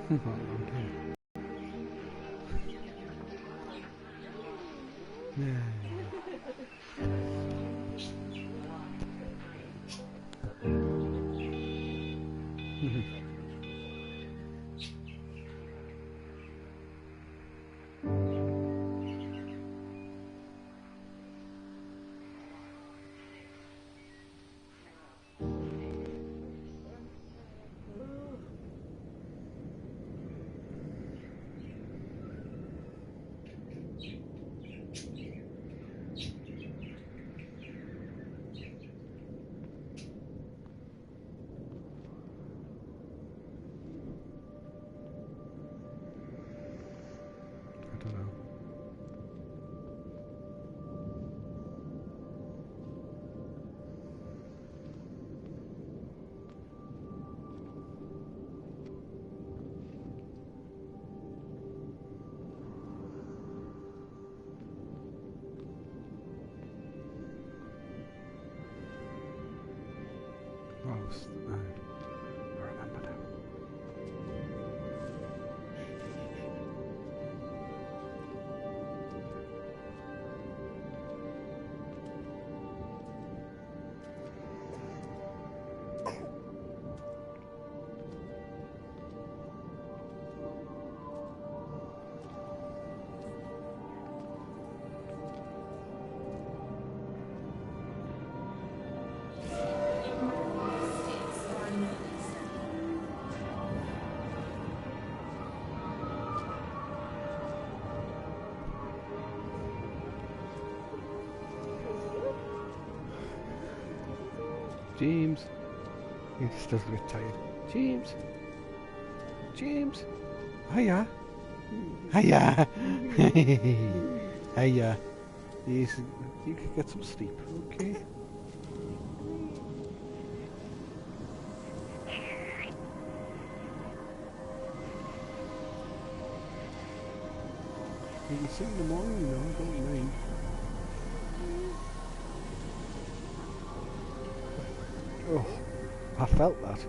I remember now. James. He still a bit tired. James. James. Hiya. Hiya. Hiya. Yes, you can get some sleep, okay? You can sing in the morning, you know, don't mind. Oh, I felt that.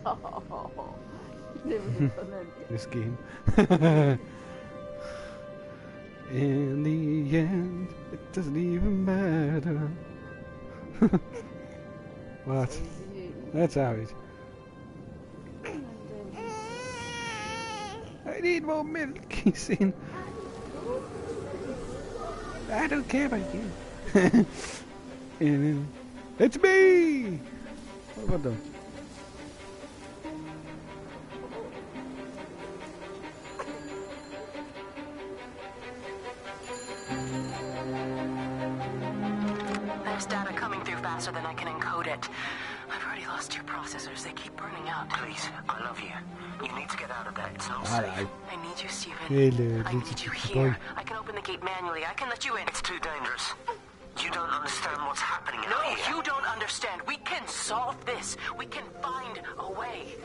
Oh, this game. In the end, it doesn't even matter. What? That's alright. I need more milk, he's saying. I don't care about you. And it's me! What have I done? There's data coming through faster than I can encode it. I've already lost 2 processors. They keep burning out. Please, I love you. You need to get out of there. It's not safe. I need you, Stephen. Hello, I need you here. I can open the gate manually. I can let you in. It's too dangerous. You don't understand what's happening No, out here. you don't understand. We can solve this. We can find a way.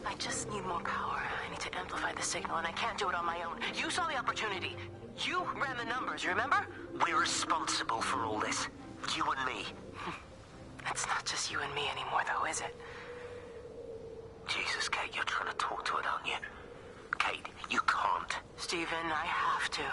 I just need more power. I need to amplify the signal, and I can't do it on my own. You saw the opportunity. You ran the numbers, you remember? We're responsible for all this. You and me. It's not just you and me anymore, though, is it? Jesus, Kate, you're trying to talk to it, aren't you? Kate, you can't. Stephen, I have to.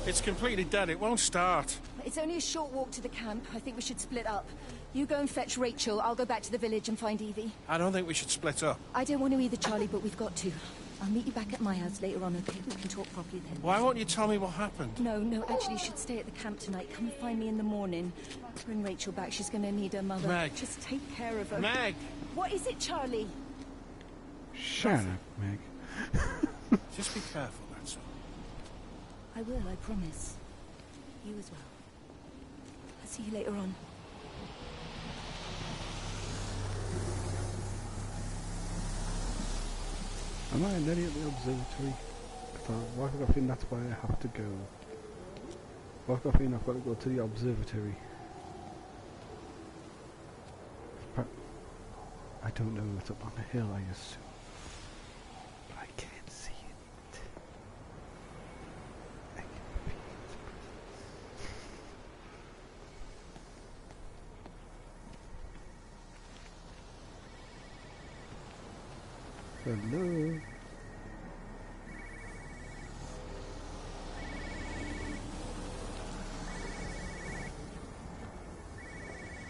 It's completely dead. It won't start. It's only a short walk to the camp. I think we should split up. You go and fetch Rachel. I'll go back to the village and find Evie. I don't think we should split up. I don't want to either, Charlie, but we've got to. I'll meet you back at my house later on, okay? We can talk properly then. Why won't you tell me what happened? No, actually, you should stay at the camp tonight. Come and find me in the morning. Bring Rachel back. She's going to need her mother. Meg. Just take care of her. Meg! What is it, Charlie? Shut up, Meg. Just be careful, that's all. I will, I promise. You as well. I'll see you later on. Am I nearly at the observatory? Why have I got a feeling that's where I have to go? Why have I got a feeling I've got to go to the observatory? But I don't know, it's up on a hill, I assume. But I can't see it. I can feel its presence. Hello?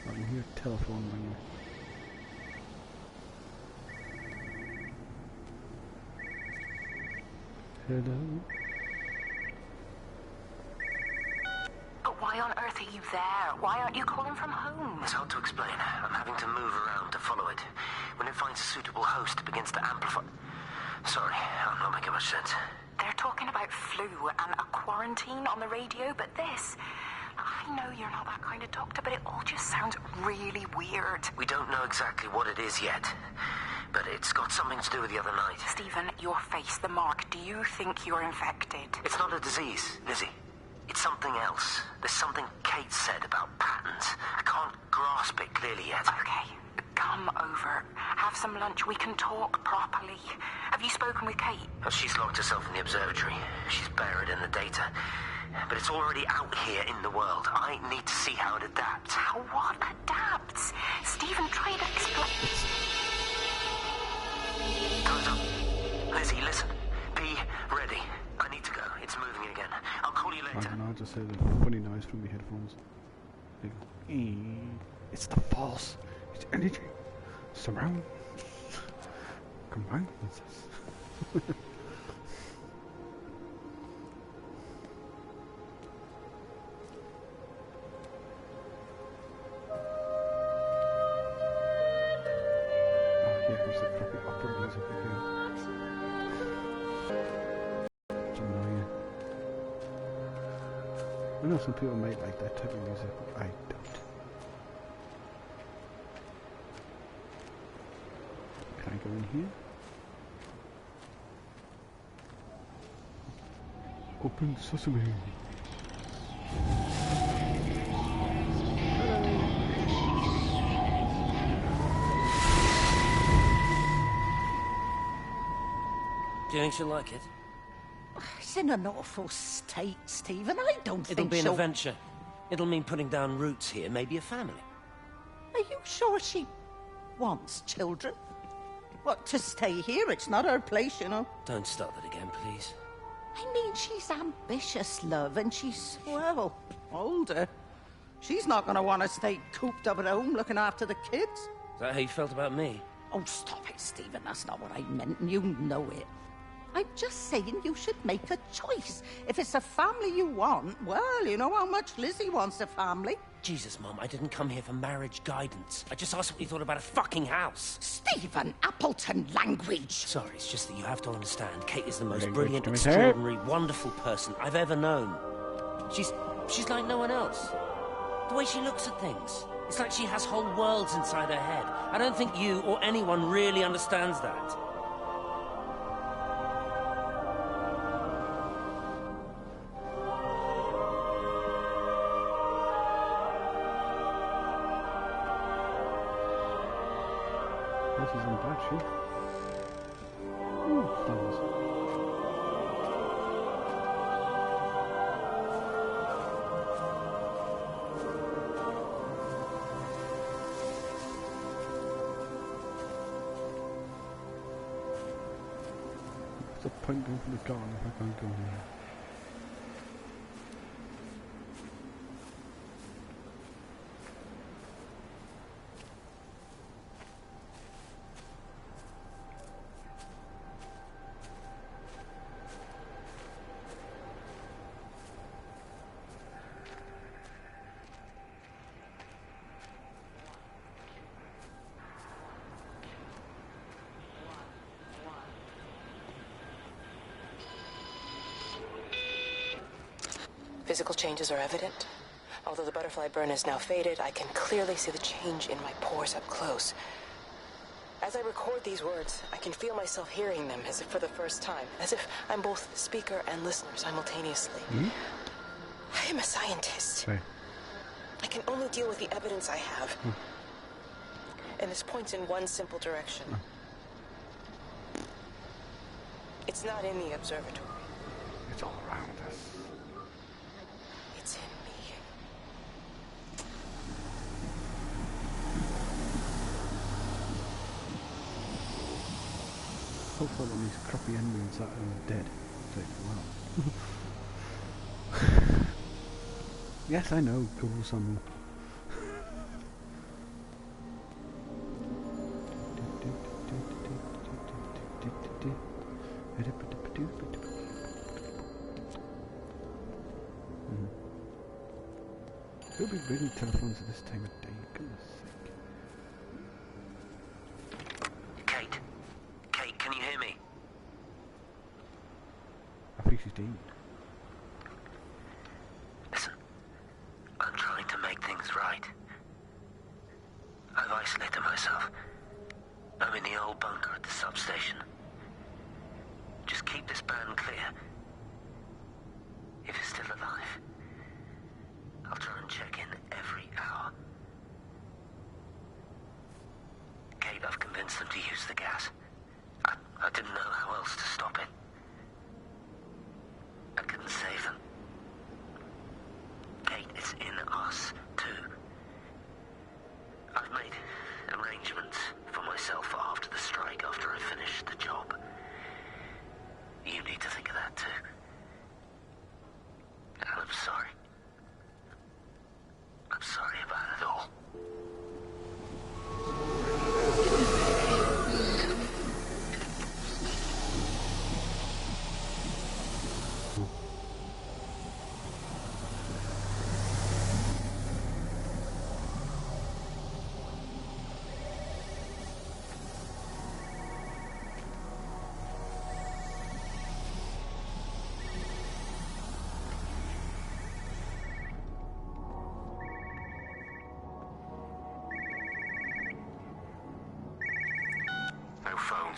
I can hear a telephone ringing. Hello? But why on earth are you there? Why aren't you calling from home? It's hard to explain. I'm having to move around to follow it. When it finds a suitable host, it begins to amplify. Sorry, I'm not making much sense. They're talking about flu and a quarantine on the radio, but this... I know you're not that kind of doctor, but it all just sounds really weird. We don't know exactly what it is yet, but it's got something to do with the other night. Stephen, your face, the mark, do you think you're infected? It's not a disease, Lizzie. It's something else. There's something Kate said about patterns. I can't grasp it clearly yet. Okay, come over. Have some lunch. We can talk properly. Have you spoken with Kate? She's locked herself in the observatory. She's buried in the data. But it's already out here in the world. I need to see how it adapts. How what adapts? Stephen, try to explain. Time's up. Lizzie, listen. Be ready. I need to go. It's moving again. I'll call you I later. don't know, I just heard a funny noise from my headphones. Like, it's the Force. It's energy. Surround. Combine with us. I know some people might like that type of music, but I don't. Can I go in here? Open sesame. Do you think she'll like it? It's in an awful state, Stephen. I don't It'll think be an she'll... adventure. It'll mean putting down roots here, maybe a family. Are you sure she wants children? What, to stay here? It's not her place, you know. Don't start that again, please. I mean, she's ambitious, love, and she's, well, older. She's not going to want to stay cooped up at home looking after the kids. Is that how you felt about me? Oh, stop it, Stephen. That's not what I meant, and you know it. I'm just saying you should make a choice. If it's a family you want, well, you know how much Lizzie wants a family. Jesus, Mum, I didn't come here for marriage guidance. I just asked what you thought about a fucking house. Stephen Appleton language. Sorry, it's just that you have to understand. Kate is the most Language, brilliant, do we say? extraordinary, wonderful person I've ever known. She's like no one else. The way she looks at things. It's like she has whole worlds inside her head. I don't think you or anyone really understands that. This isn't bad, she. Ooh, flowers. What's the point going for the garden if I can't go here? Physical changes are evident. Although the butterfly burn is now faded, I can clearly see the change in my pores up close. As As I record these words, I can feel myself hearing them as if for the first time, as if I'm both speaker and listener simultaneously. I am a scientist. Right. I can only deal with the evidence I have. And this points in one simple direction. It's not in the observatory. It's all around us. It's in me. Hopefully on these crappy endings that are dead. Take a while. Yes, I know, cool some. Who'll be ringing telephones at this time of day? Goodness sake. Kate? Kate, can you hear me? I think she's dead. Listen, I'm trying to make things right. I've isolated myself. I'm in the old bunker at the substation. Just keep this band clear. If you're still alive, I'll try and check in every hour. Kate, I've convinced them to use the gas. I didn't know how else to stop it. I couldn't save them. Kate, it's in us, too. I've made arrangements for myself for after the strike, after I finish the job. You need to think of that, too. And I'm sorry. I'm sorry about it all.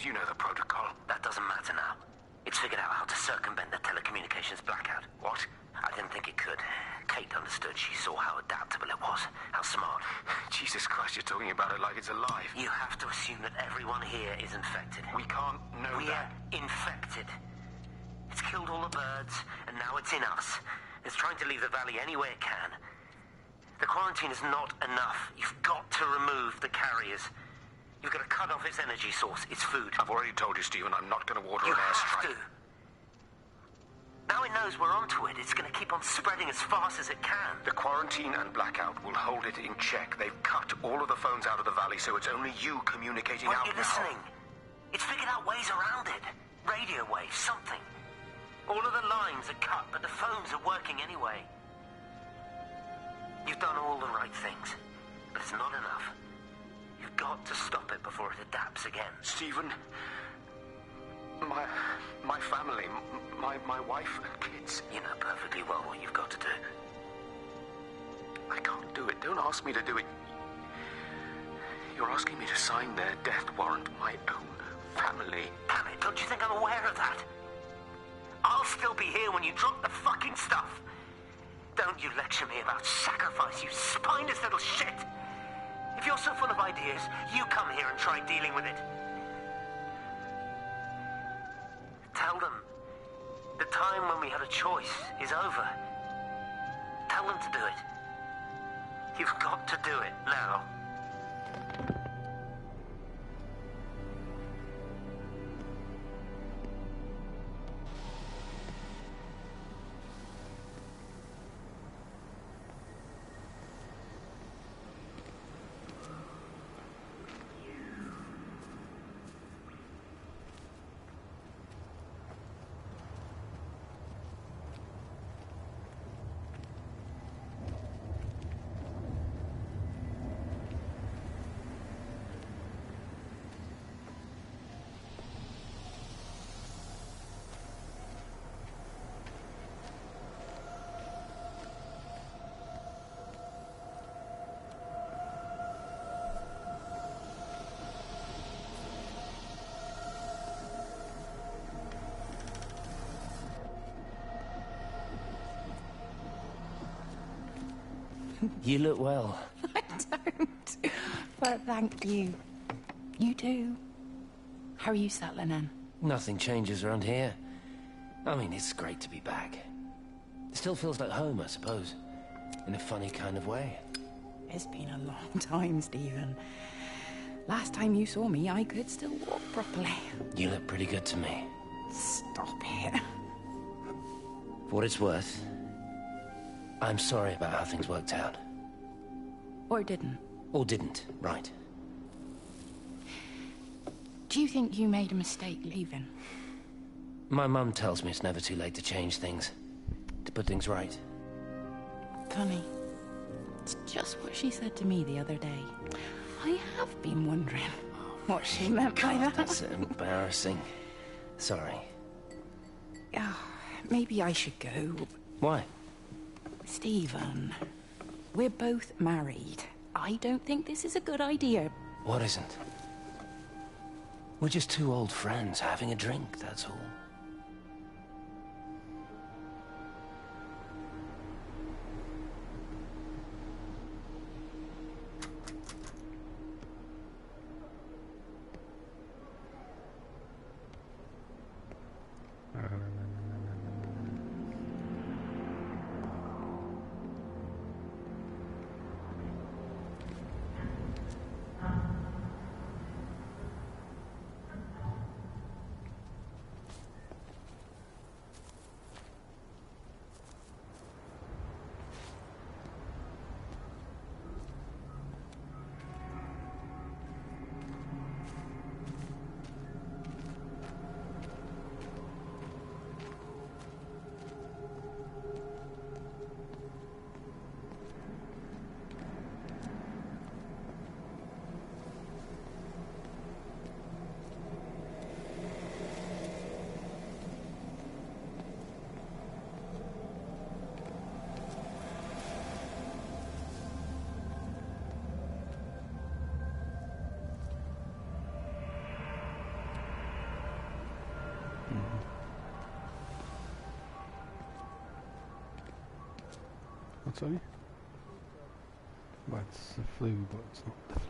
You know the protocol. That doesn't matter now. It's figured out how to circumvent the telecommunications blackout. What? I didn't think it could. Kate understood. She saw how adaptable it was. How smart. Jesus Christ, you're talking about it like it's alive. You have to assume that everyone here is infected. We can't know We're infected. It's killed all the birds, and now it's in us. It's trying to leave the valley any way it can. The quarantine is not enough. You've got to remove the carriers. You've got to cut off its energy source, its food. I've already told you, Stephen, I'm not going to order You an have airstrike. to. Now it knows we're onto it. It's going to keep on spreading as fast as it can. The quarantine and blackout will hold it in check. They've cut all of the phones out of the valley, so it's only you communicating Aren't out you now. listening? It's figured out ways around it. Radio waves, something. All of the lines are cut, but the phones are working anyway. You've done all the right things, but it's not enough. You've got to stop it before it adapts again. Stephen, my family, my wife and kids. You know perfectly well what you've got to do. I can't do it. Don't ask me to do it. You're asking me to sign their death warrant. My own family. Damn it, don't you think I'm aware of that? I'll still be here when you drop the fucking stuff. Don't you lecture me about sacrifice, you spineless little shit. If you're so full of ideas, you come here and try dealing with it. Tell them the time when we had a choice is over. Tell them to do it. You've got to do it now. You look well. I don't. But thank you. You do. How are you settling in? Nothing changes around here. I mean, it's great to be back. It still feels like home, I suppose. In a funny kind of way. It's been a long time, Stephen. Last time you saw me, I could still walk properly. You look pretty good to me. Stop it. For what it's worth, I'm sorry about how things worked out. Or didn't. Or didn't, right. Do you think you made a mistake leaving? My mum tells me it's never too late to change things. To put things right. Funny. It's just what she said to me the other day. I have been wondering what she meant by that. That's embarrassing. Sorry. Maybe I should go. Why? Stephen, we're both married. I don't think this is a good idea. What isn't? We're just two old friends having a drink, that's all. What's that? Well, it's the flu, but it's not the flu.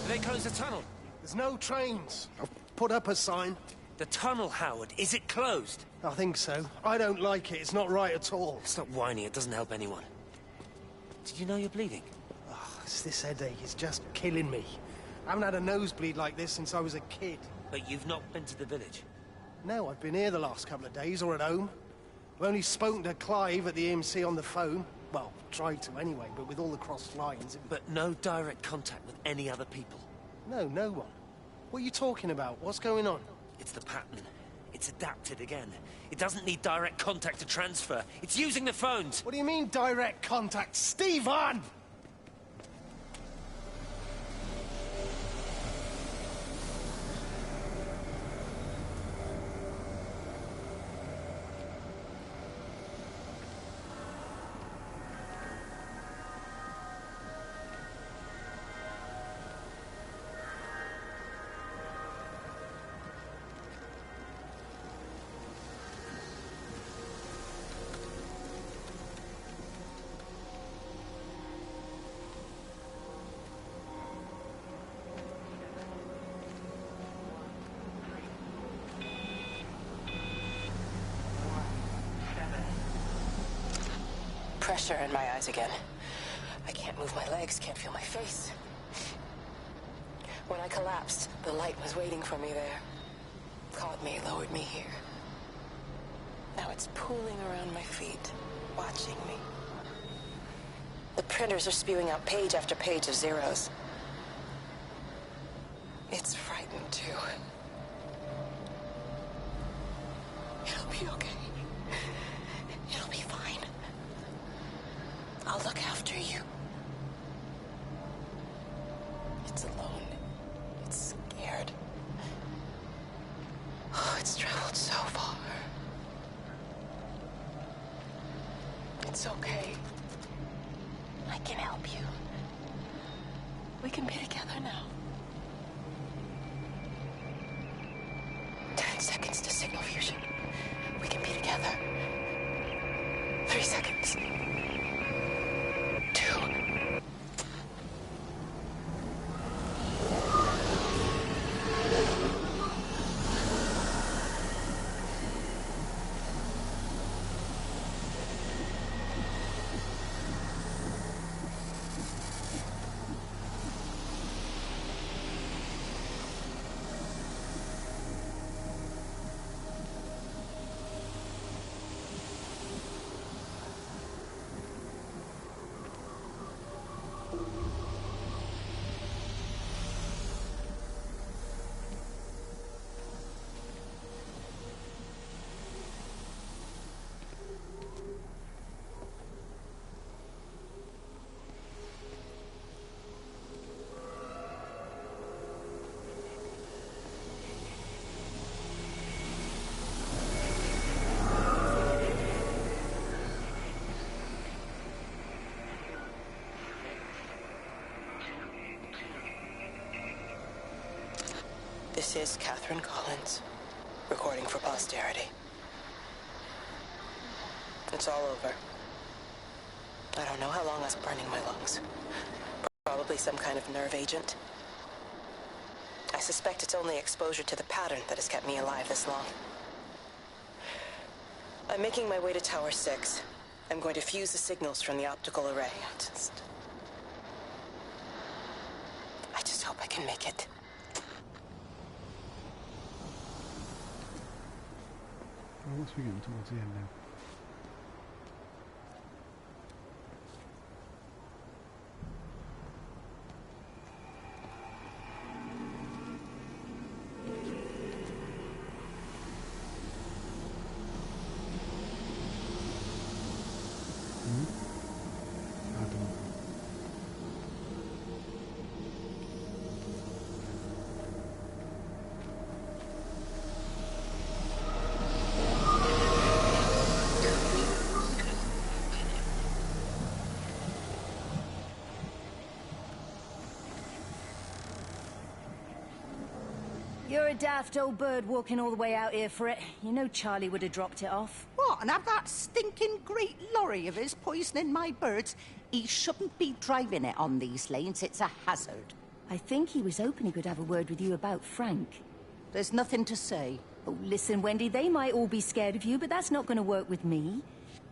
They closed the tunnel. There's no trains. I've put up a sign. The tunnel, Howard, is it closed? I think so. I don't like it. It's not right at all. Stop whining, it doesn't help anyone. Did you know you're bleeding? Oh, it's this headache. It's just killing me. I haven't had a nosebleed like this since I was a kid. But you've not been to the village? No, I've been here the last couple of days, or at home. I've only spoken to Clive at the EMC on the phone. Well, tried to anyway, but with all the crossed lines... But no direct contact with any other people? No, no one. What are you talking about? What's going on? It's the pattern. It's adapted again. It doesn't need direct contact to transfer. It's using the phones. What do you mean, direct contact? Stephen! Pressure in my eyes again. I can't move my legs, can't feel my face. When I collapsed, the light was waiting for me there. Caught me, lowered me here. Now it's pooling around my feet, watching me. The printers are spewing out page after page of zeros. It's frightened too. It'll be okay. It'll be fine. I'll look after you. It's alone. It's scared. Oh, it's traveled so far. It's okay. I can help you. We can be together now. 10 seconds to signal fusion. We can be together. 3 seconds. 2. This is Catherine Collins, recording for posterity. It's all over. I don't know how long I was burning my lungs. Probably some kind of nerve agent. I suspect it's only exposure to the pattern that has kept me alive this long. I'm making my way to Tower 6. I'm going to fuse the signals from the optical array. I just hope I can make it. Well, must be getting towards the end now. I don't know. You're a daft old bird walking all the way out here for it. You know Charlie would have dropped it off. What, and have that stinking great lorry of his poisoning my birds? He shouldn't be driving it on these lanes. It's a hazard. I think he was hoping he could have a word with you about Frank. There's nothing to say. Oh, listen, Wendy, they might all be scared of you, but that's not going to work with me.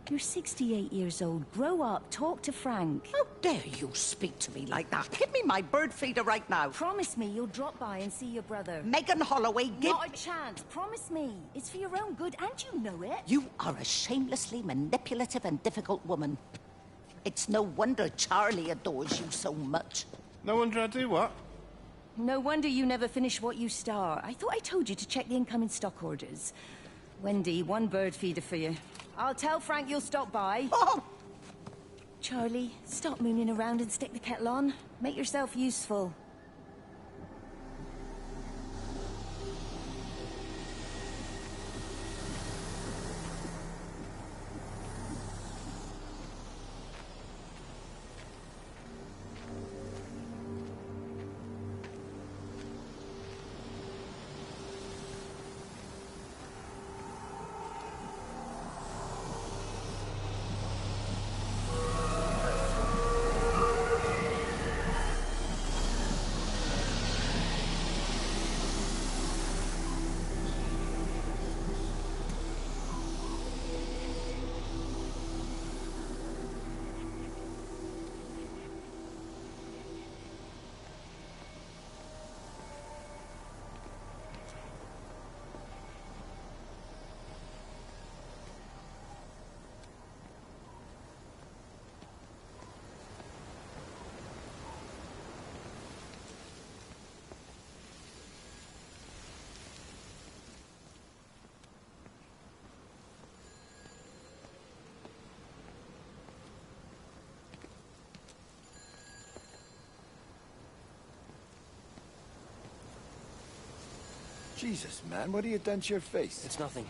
You're 68 years old. Grow up. Talk to Frank. How dare you speak to me like that? Give me my bird feeder right now. Promise me you'll drop by and see your brother. Megan Holloway, give... Not a chance. Promise me. It's for your own good, and you know it. You are a shamelessly manipulative and difficult woman. It's no wonder Charlie adores you so much. No wonder I do what? No wonder you never finish what you start. I thought I told you to check the incoming stock orders. Wendy, 1 bird feeder for you. I'll tell Frank you'll stop by. Oh! Charlie, stop mooning around and stick the kettle on. Make yourself useful. Jesus, man, what have you done to your face? It's nothing.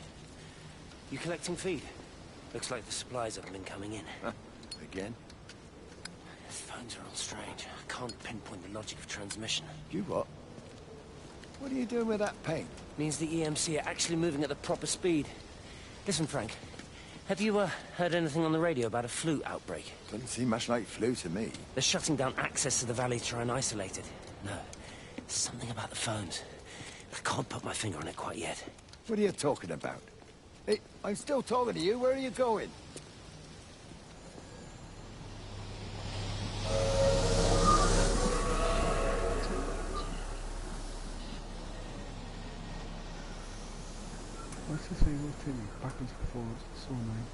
You collecting feed? Looks like the supplies haven't been coming in. Huh? Again? The phones are all strange. I can't pinpoint the logic of transmission. You what? What are you doing with that paint? Means the EMC are actually moving at the proper speed. Listen, Frank. Have you heard anything on the radio about a flu outbreak? Doesn't seem much like flu to me. They're shutting down access to the valley to try and isolate it. No. Something about the phones. I can't put my finger on it quite yet. What are you talking about? Hey, I'm still talking to you. Where are you going? What's this thing rotating backwards and forwards? It's so annoying.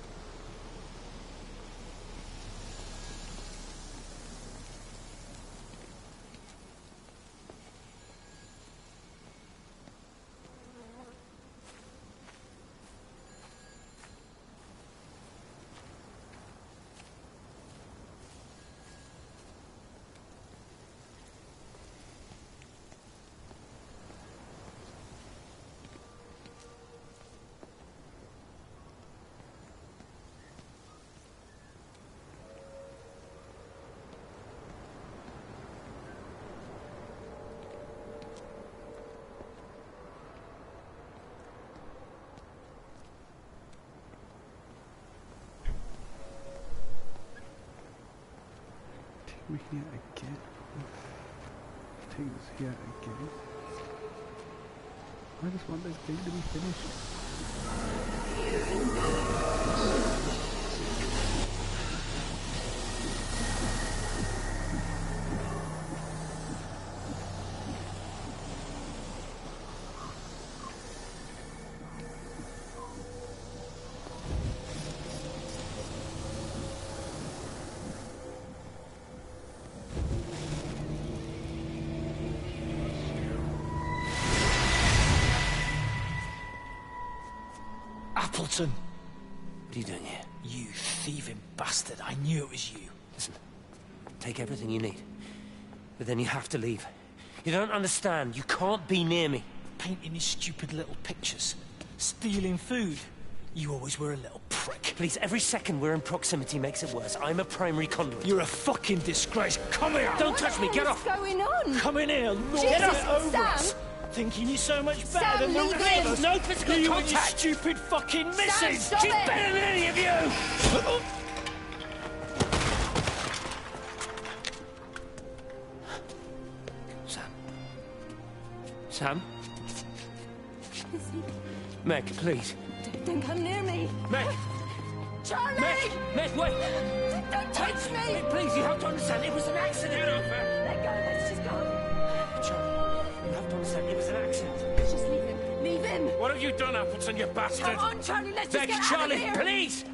We here again. Take this here again. I just want this game to be finished. Appleton! What are you doing here? You thieving bastard. I knew it was you. Listen, take everything you need. But then you have to leave. You don't understand. You can't be near me. Painting his stupid little pictures. Stealing food. You always were a little prick. Please, every second we're in proximity makes it worse. I'm a primary conduit. You're a fucking disgrace. Come here! Don't touch me! Get off! What's going on? Come in here, Lord, Jesus, get over Sam. us. Thinking you're so much better Sam, than the leave rest him. of us. No physical you contact. and your stupid fucking missus. stop She's it. better than any of you. Sam? Meg, please. Don't come near me. Meg! Charlie! Meg, wait! Don't touch me! Meg, please, you have to understand, it was an accident! Let go, let's just go. Charlie, you have to understand, it was an accident. Just leave him. Leave him. What have you done, Appleton, you bastard? Come on, Charlie, let's just Meg, get Charlie, out of here. please!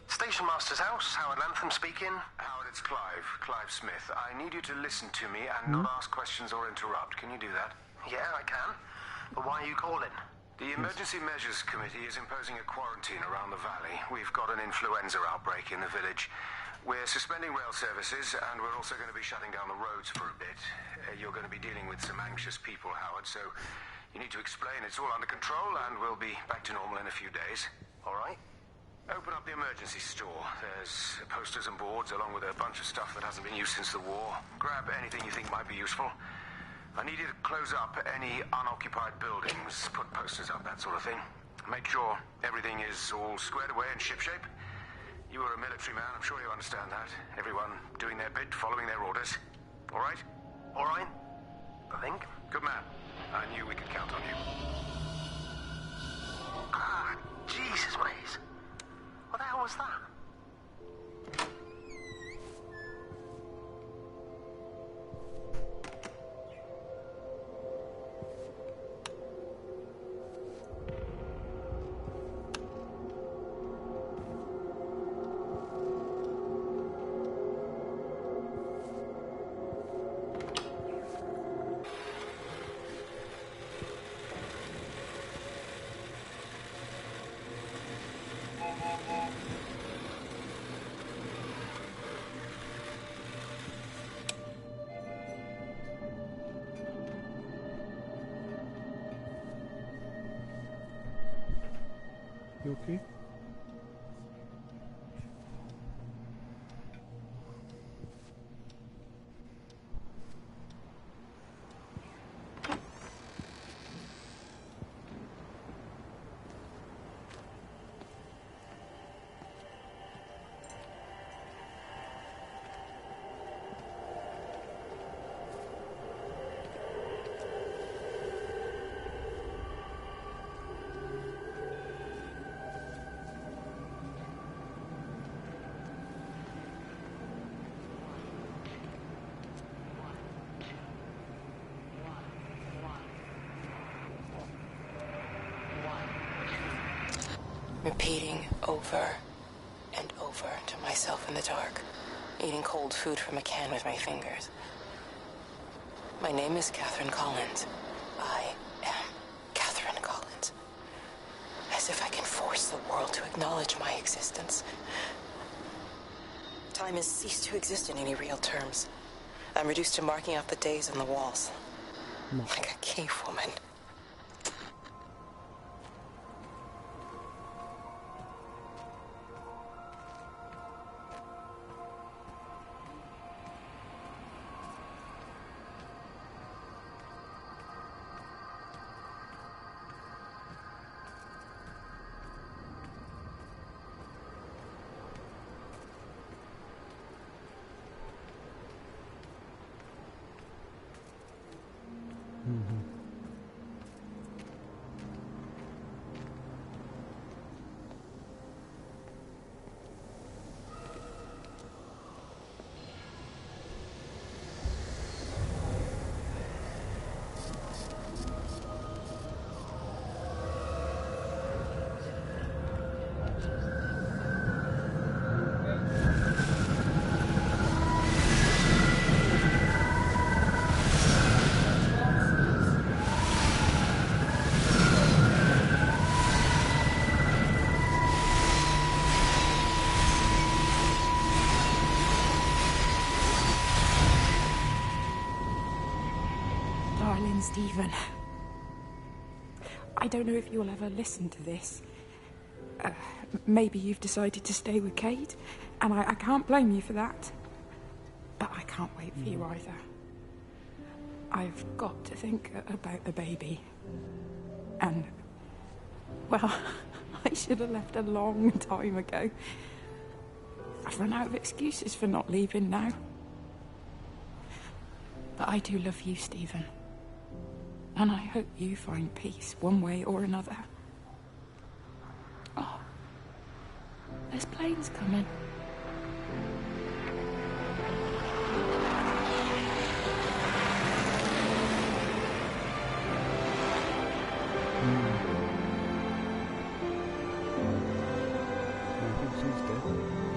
Station Master's house, Howard Lantham speaking. Howard, it's Clive. Clive Smith. I need you to listen to me and not ask questions or interrupt. Can you do that? Yeah, I can. But why are you calling? The Emergency Measures Committee is imposing a quarantine around the valley. We've got an influenza outbreak in the village. We're suspending rail services, and we're also going to be shutting down the roads for a bit. You're going to be dealing with some anxious people, Howard, so you need to explain it's all under control, and we'll be back to normal in a few days. All right? Open up the emergency store. There's posters and boards, along with a bunch of stuff that hasn't been used since the war. Grab anything you think might be useful. I need you to close up any unoccupied buildings, put posters up, that sort of thing. Make sure everything is all squared away and shipshape. You were a military man, I'm sure you understand that. Everyone doing their bit, following their orders. All right? All right, I think. Good man. I knew we could count on you. Ah, Jesus, Maze. What the hell was that? You okay? Repeating over and over to myself in the dark, eating cold food from a can with my fingers. My name is Catherine Collins. I am Catherine Collins. As if I can force the world to acknowledge my existence. Time has ceased to exist in any real terms. I'm reduced to marking out the days on the walls. Like a cave woman. Stephen, I don't know if you'll ever listen to this. Maybe you've decided to stay with Kate, and I can't blame you for that. But I can't wait for you either. I've got to think about the baby. And, well, I should have left a long time ago. I've run out of excuses for not leaving now. But I do love you, Stephen. And I hope you find peace one way or another. Oh, there's planes coming. I think she's dead.